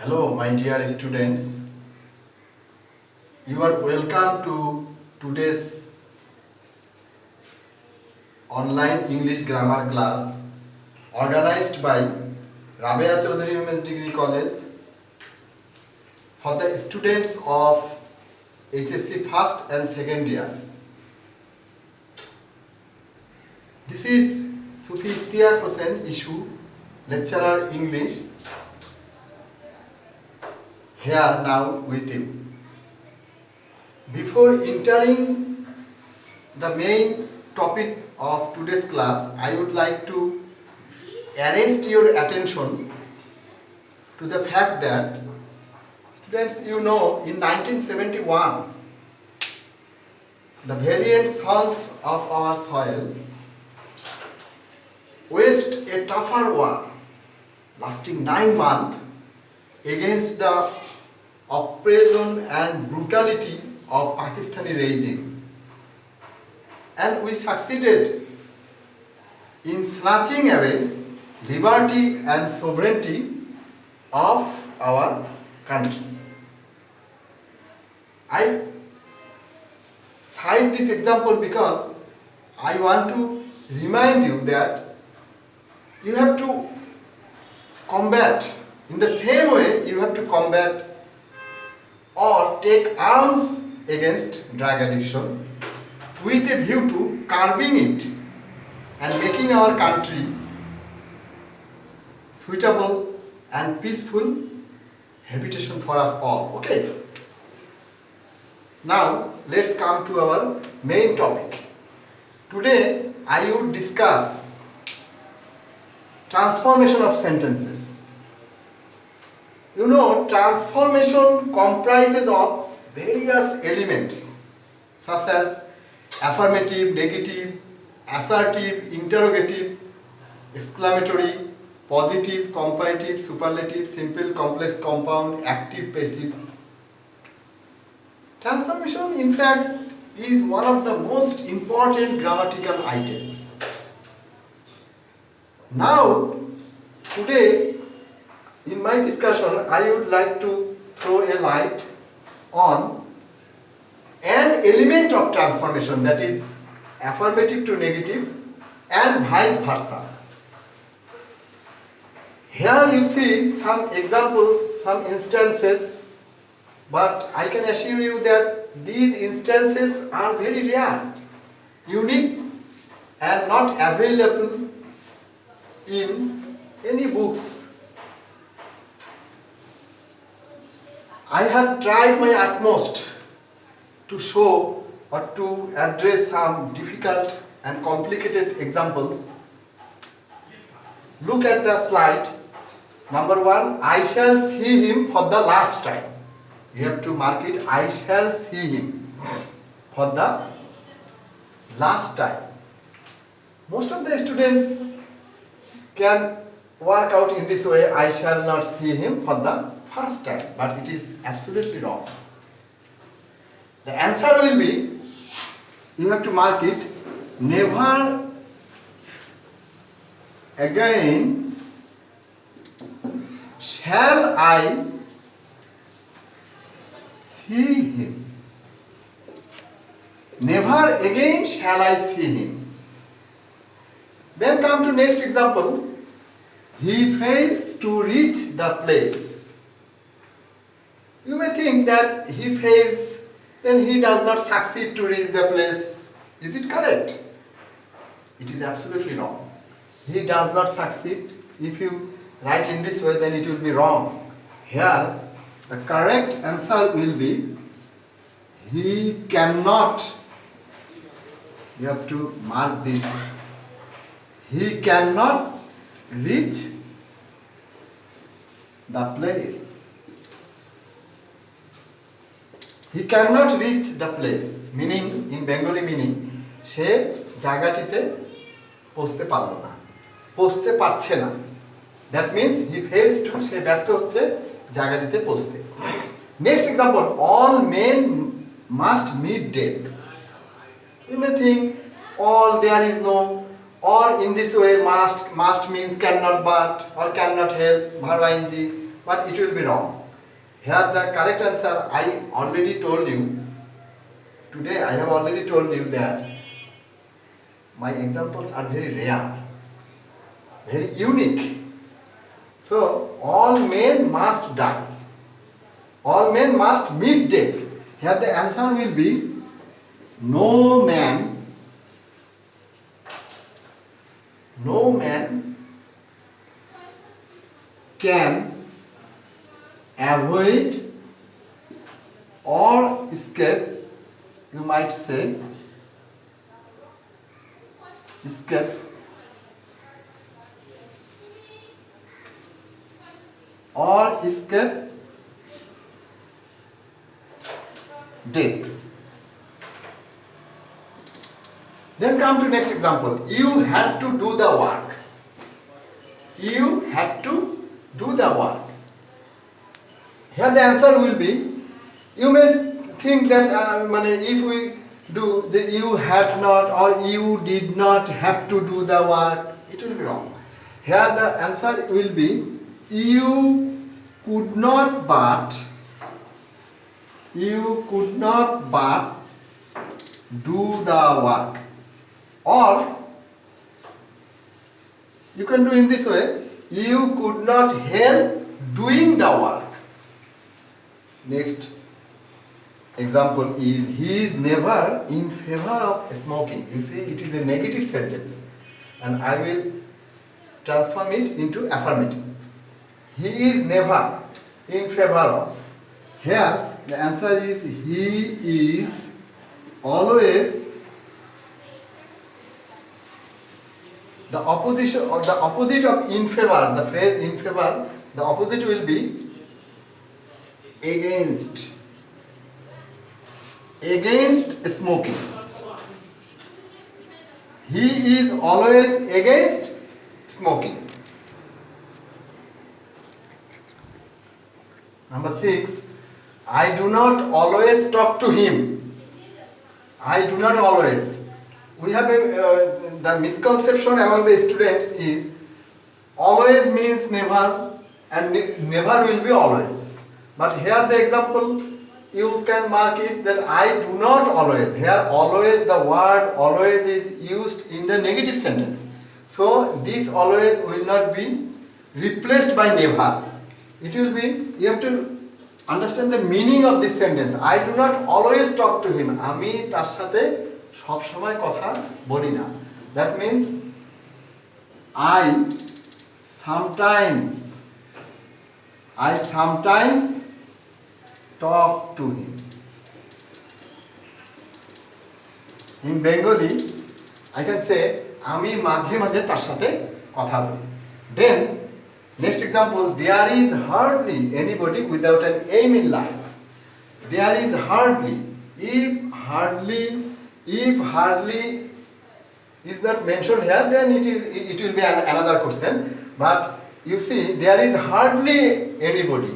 Hello, my dear students. You are welcome to today's online English grammar class organized by Rabia Chaudhary Women's Degree College for the students of HSC first and second year. This is Sufi Istiaq Hossain Ishu, lecturer English, here now with you. Before entering the main topic of today's class, I would like to arrest your attention to the fact that students, you know, in 1971, the valiant sons of our soil waged a tougher war lasting 9 months against the oppression and brutality of Pakistani regime, and we succeeded in snatching away liberty and sovereignty of our country. I cite this example because I want to remind you that you have to combat, in the same way you have to combat or take arms against drug addiction with a view to curbing it and making our country suitable and peaceful habitation for us all. Okay. Now let's come to our main topic. Today I would discuss transformation of sentences. You know, transformation comprises of various elements such as affirmative, negative, assertive, interrogative, exclamatory, positive, comparative, superlative, simple, complex, compound, active, passive. Transformation, in fact, is one of the most important grammatical items. Now, today, in my discussion, I would like to throw a light on an element of transformation, that is affirmative to negative and vice versa. Here you see some examples, some instances, but I can assure you that these instances are very rare, unique, and not available in any books. I have tried my utmost to show or to address some difficult and complicated examples. Look at the slide. Number 1, I shall see him for the last time. You have to mark it, I shall see him for the last time. Most of the students can work out in this way, I shall not see him for the first time, but it is absolutely wrong. The answer will be, you have to mark it, never again shall I see him. Never again shall I see him. Then come to next example. He fails to reach the place. You may think that he fails, then he does not succeed to reach the place. Is it correct? It is absolutely wrong. He does not succeed. If you write in this way, then it will be wrong. Here, the correct answer will be, he cannot. You have to mark this. He cannot reach the place. He cannot reach the place, meaning, in Bengali meaning, সে জায়গাটিতে পৌঁছতে পারলো না, পৌঁছতে পারছে না. That means he fails to, সে ব্যর্থ হচ্ছে জায়গাটিতে পৌঁছতে. Next example, all men must meet death. You may think, all, there is no, or in this way, must means cannot but or cannot help, verb ing, but it will be wrong. Here the correct answer I already told you. Today I have already told you that my examples are very rare, very unique. So all men must die. All men must meet death. Here the answer will be no man can avoid or escape, you might say, escape death. Then come to next example. You had to do the work. You had to do the work. Here the answer will be, you may think that if we do, you had not or you did not have to do the work, it will be wrong. Here the answer will be, you could not but do the work. Or you can do in this way, you could not help doing the work. Next example is, he is never in favor of smoking. You see, it is a negative sentence and I will transform it into affirmative. He is never in favor of. Here the answer is, he is always. The opposite of in favor, the phrase in favor, the opposite will be against smoking. He is always against smoking. Number 6, I do not always talk to him. I do not always. We have the misconception among the students is, always means never and never will be always. But here the example, you can mark it that I do not always. Here always, the word always is used in the negative sentence. So this always will not be replaced by never. It will be, you have to understand the meaning of this sentence. I do not always talk to him. আমি তার সাথে সব সময় কথা বলি না। That means I sometimes talk to him. In Bengali, I can say আমি মাঝে মাঝে তার সাথে কথা বলি। Then next example, there is hardly anybody without an aim in life. There is hardly. If hardly is not mentioned here, then it will be another question. But you see, there is hardly anybody.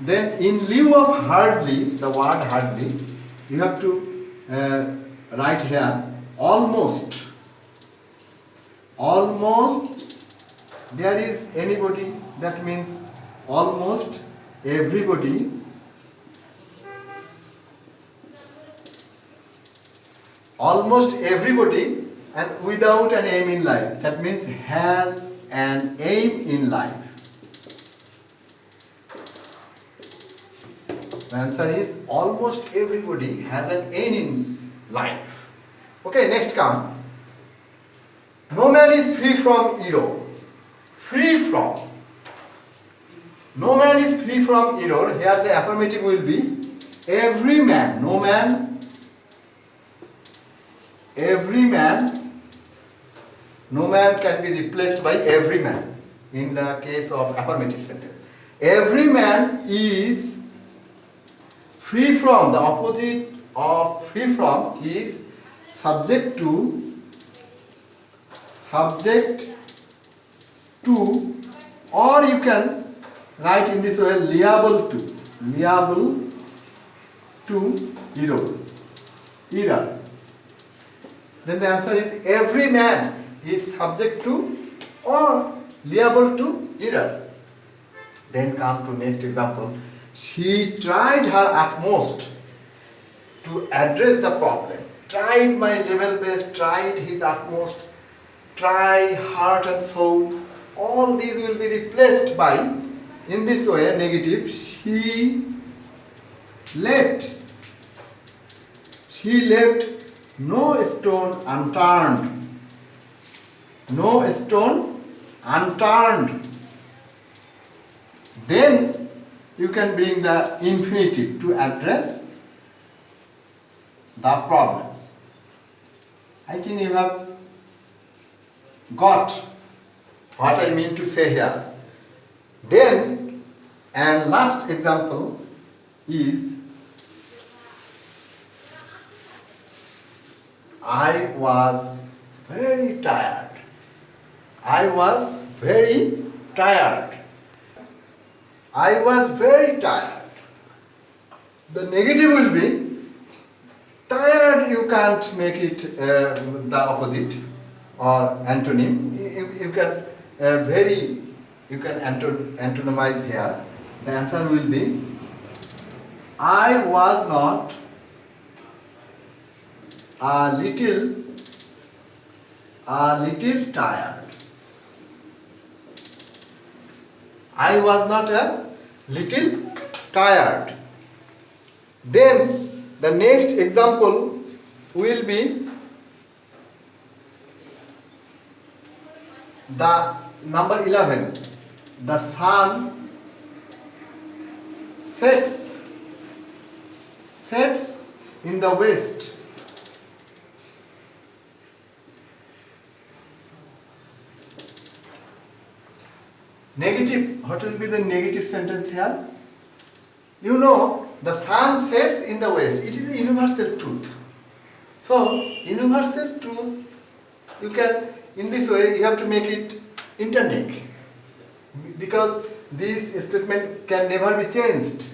Then in lieu of hardly, the word hardly, you have to write here almost. There is anybody, that means almost everybody. Almost everybody and without an aim in life. That means has an aim in life. The answer is almost everybody has an aim in life. Okay, next come. No man is free from error. Free from. No man is free from error. Here the affirmative will be every man. No man can be replaced by every man in the case of affirmative sentence. Every man is free from. The opposite of free from is subject to, or you can write in this way, liable to error. Then the answer is every man is subject to or liable to error. Then come to next example. She tried her utmost to address the problem. Tried my level best, tried his utmost, try, heart and soul. All these will be replaced by, in this way, negative. She left no stone unturned. No stone unturned. Then you can bring the infinitive to address the problem. I think you have got what I mean to say here. Then, and last example is, I was very tired. I was very tired. I was very tired. The negative will be tired. You can't make it the opposite or antonym. You can antonymize here. The answer will be, I was not a little tired. I was not a little tired. Then the next example will be the number 11. The sun sets in the west. Negative, what will be the negative sentence here? You know, the sun sets in the west. It is a universal truth. So, universal truth, you can, in this way, you have to make it internic. Because this statement can never be changed.